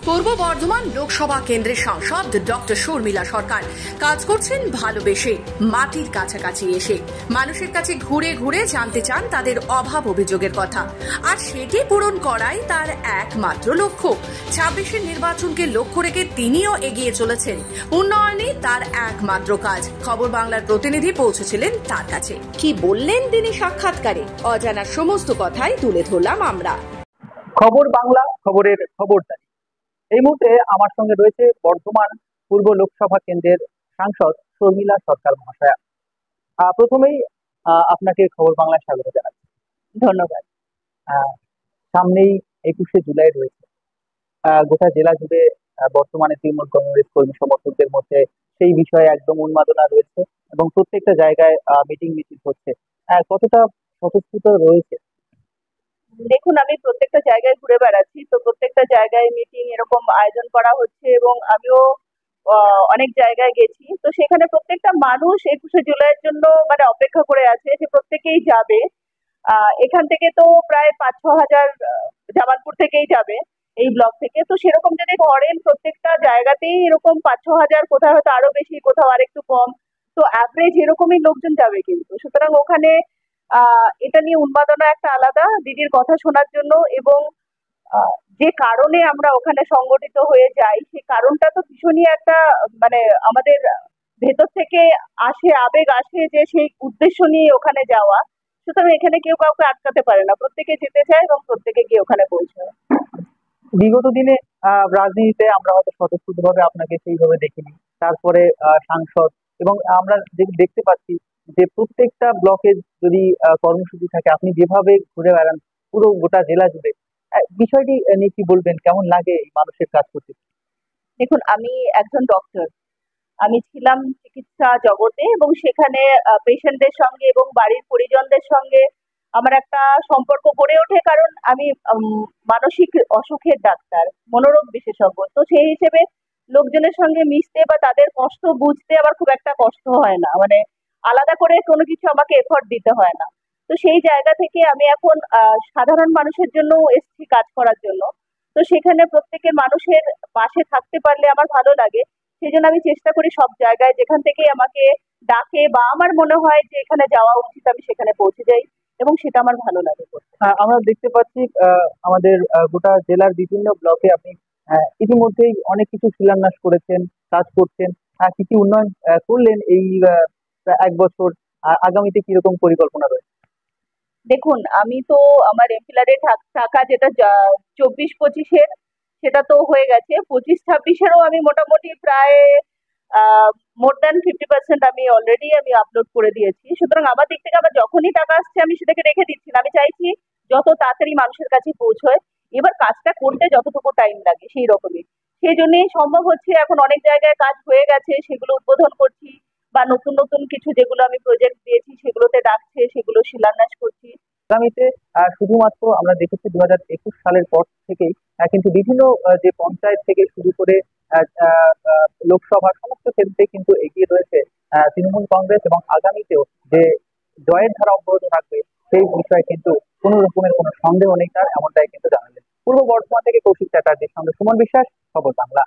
পূর্ব বর্ধমান লোকসভা কেন্দ্রের সাংসদ ডক্টর শর্মিলা সরকার কাজ করছেন ভালোবেসে, মাটির কাছাকাছি এসে মানুষের কাছে ঘুরে ঘুরে জানতে চান তাদের অভাব অভিযোগের কথা, আর সেটি পূরণ করাই তার একমাত্র লক্ষ্য। 26-এর নির্বাচনকে লক্ষ্য রেখে তিনিও এগিয়ে চলেছেন। উন্নয়নই তার একমাত্র কাজ। খবর বাংলার প্রতিনিধি পৌঁছেছিলেন তার কাছে। কি বললেন তিনি সাক্ষাৎকারে, অজানা সমস্ত কথাই তুলে ধরলাম আমরা। খবর বাংলা, খবরের খবরদারি। এই মুহূর্তে আমার সঙ্গে রয়েছে বর্ধমান পূর্ব লোকসভা কেন্দ্রের সাংসদ শর্মিলা সরকার মহাশয়া। প্রথমেই আপনাকে খবর বাংলায় স্বাগত জানাচ্ছি। ধন্যবাদ। সামনেই 21শে জুলাই রয়েছে। গোটা জেলা জুড়ে বর্তমানে তৃণমূল কংগ্রেস কর্মী সমর্থকদের মধ্যে সেই বিষয়ে একদম উন্মাদনা রয়েছে এবং প্রত্যেকটা জায়গায় মিটিং মিছিল হচ্ছে। কতটা স্বতঃস্ফূর্ত রয়েছে? দেখুন, আমি প্রত্যেকটা জায়গায় ঘুরে বেড়াচ্ছি, তো প্রত্যেকটা জায়গায় মিটিং এরকম আয়োজন করা হচ্ছে এবং আমিও অনেক জায়গায় গেছি। তো সেখানে প্রত্যেকটা মানুষ 21শে জুলাইয়ের জন্য মানে অপেক্ষা করে আছে যে প্রত্যেকেই যাবে। এখান থেকে তো প্রায় 5-6 হাজার জামালপুর থেকেই যাবে এই ব্লক থেকে। তো সেরকম যদি ধরেন প্রত্যেকটা জায়গাতেই এরকম 5-6 হাজার, কোথাও হয়তো আরো বেশি, কোথাও আর একটু কম, তো অ্যাভারেজ এরকমই লোকজন যাবে। কিন্তু সুতরাং ওখানে এটা নিয়ে উন্মাদনা একটা আলাদা, দিদির কথা শোনার জন্য। এবং যে কারণে আমরা ওখানে সংগঠিত হয়ে যাই, সেই কারণটা তো ভীষণই একটা মানে আমাদের ভেতর থেকে আসে, আবেগ আসে যে সেই উদ্দেশ্য নিয়ে ওখানে যাওয়া। সুতরাং এখানে কেউ কাউকে আটকাতে পারে না, প্রত্যেকে যেতে চায় এবং প্রত্যেকে গিয়ে ওখানে পৌঁছায়। বিগত দিনে রাজনীতিতে আমরা হয়তো স্বতঃস্ফূর্ত ভাবে আপনাকে সেইভাবে দেখিনি, তারপরে সাংসদ, এবং আমরা দেখতে পাচ্ছি যে প্রত্যেকটা ব্লকে যদি কর্মসূচি থাকে আপনি যেভাবে ঘুরে বেড়ান পুরো গোটা জেলা জুড়ে, বিষয়টি নিয়ে কি বলবেন? কেমন লাগে এই মানুষের কাজ করতে? দেখুন, আমি একজন ডক্টর, আমি ছিলাম চিকিৎসা জগতে এবং সেখানে পেশেন্টদের সঙ্গে এবং বাড়ির পরিজনদের সঙ্গে আমার একটা সম্পর্ক গড়ে ওঠে, কারণ আমি মানসিক অসুখের ডাক্তার, মনোরোগ বিশেষজ্ঞ। তো সেই হিসেবে লোকজনের সঙ্গে মিশতে বা তাদের কষ্ট বুঝতে আমার খুব একটা কষ্ট হয় না, মানে আলাদা করে কোনো কিছু আমাকে এফর্ট দিতে হয় না। তো সেই জায়গা থেকে আমি এখন সাধারণ মানুষের জন্য এসেছি কাজ করার জন্য। তো সেখানে প্রত্যেকের মানুষের পাশে থাকতে পারলে আমার ভালো লাগে। সেই জন্য আমি চেষ্টা করি সব জায়গায় যেখান থেকে আমাকে ডাকে বা আমার মনে হয় যে এখানে যাওয়া উচিত, আমি সেখানে পৌঁছে যাই এবং সেটা আমার ভালো লাগে করতে। আমরা দেখতে পাচ্ছি আমাদের গোটা জেলার বিভিন্ন ব্লকে আপনি ইতিমধ্যেই অনেক কিছু শিলান্যাস করেছেন, কাজ করছেন। কি কি উন্নয়ন করলেন এই 1 বছর? আগামীতে কিরকম পরিকল্পনা রয়েছে? দেখুন, আমি তো আমার এমপিলারের টাকা যেটা 24-25-এর, সেটা তো হয়ে গেছে। 25-26-এরও আমি মোটামুটি প্রায় মোর দ্যান 50% আমি অলরেডি আপলোড করে দিয়েছি। সুতরাং আমার দিক থেকে আমার যখনই টাকা আসছে আমি সেটাকে রেখে দিচ্ছি না, আমি চাইছি যত তাড়াতাড়ি মানুষের কাছে পৌঁছয়। এবার কাজটা করতে যতটুকু টাইম লাগে সেই রকমই, সেই জন্যই সম্ভব হচ্ছে। এখন অনেক জায়গায় কাজ হয়ে গেছে, সেগুলো উদ্বোধন করছি, বা নতুন নতুন কিছু যেগুলো আমি প্রজেক্ট দিয়েছি সেগুলোতে ডাকছে, সেগুলো শিলান্যাস করছি। আগামীতে শুধুমাত্র আমরা দেখেছি 2021 সালের পর থেকেই কিন্তু বিভিন্ন যে পঞ্চায়েত থেকে শুরু করে লোকসভা সমস্ত ক্ষেত্রে কিন্তু এগিয়ে রয়েছে তৃণমূল কংগ্রেস, এবং আগামীতেও যে জয়ের ধারা অব্যাহত থাকবে সেই বিষয়ে কিন্তু কোনো রকমের কোনো সন্দেহ নেই তার, এমনটাই কিন্তু জানালেন। পূর্ব বর্ধমান থেকে কৌশিক চ্যাটার্জির সঙ্গে সুমন বিশ্বাস, খবর বাংলা।